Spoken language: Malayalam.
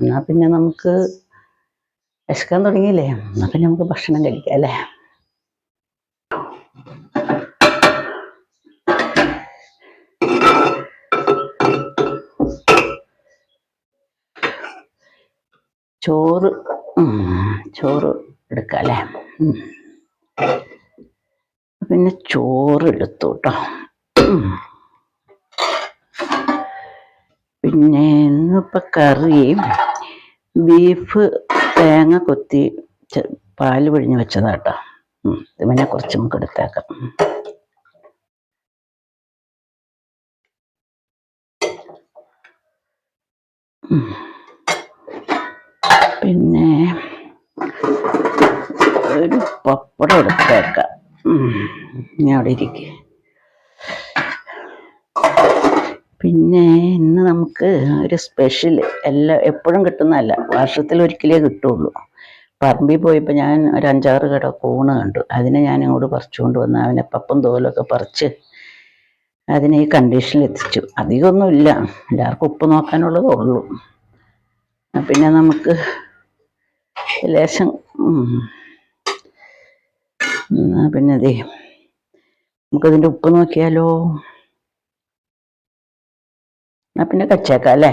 എന്നാൽ പിന്നെ നമുക്ക് വിശക്കാൻ തുടങ്ങിയില്ലേ, എന്നാൽ പിന്നെ നമുക്ക് ഭക്ഷണം കഴിക്കാം അല്ലേ. ചോറ് ചോറ് എടുക്കാം അല്ലേ. പിന്നെ ചോറ് എടുത്തു കേട്ടോ. പിന്നെ ഇന്നിപ്പോൾ കറി ബീഫ് തേങ്ങ കൊത്തി പാല് പിഴിഞ്ഞ് വെച്ചതാട്ടോ. ഇത് പിന്നെ കുറച്ച് നമുക്ക് എടുത്തേക്കാം. പിന്നെ ഒരു പപ്പടം എടുത്തേക്കാം. ഞാൻ അവിടെ ഇരിക്കുക. പിന്നെ ഇന്ന് നമുക്ക് ഒരു സ്പെഷ്യൽ, എപ്പോഴും കിട്ടുന്നതല്ല, വർഷത്തിൽ ഒരിക്കലേ കിട്ടുള്ളൂ. പറമ്പിൽ പോയപ്പോൾ ഞാൻ ഒരു 5-6 കട കൂണ് കണ്ടു. അതിനെ ഞാൻ ഇങ്ങോട്ട് പറിച്ചുകൊണ്ട് വന്ന് അവനെ പപ്പും തോലൊക്കെ പറിച്ച് അതിനെ ഈ കണ്ടീഷനിൽ എത്തിച്ചു. അധികമൊന്നുമില്ല, എല്ലാവർക്കും ഉപ്പ് നോക്കാനുള്ളതേ ഉള്ളൂ. പിന്നെ നമുക്ക് ലേശം പിന്നെ അതെ നമുക്കതിൻ്റെ ഉപ്പ് നോക്കിയാലോ. പിന്നെ കച്ചേക്കാം അല്ലേ.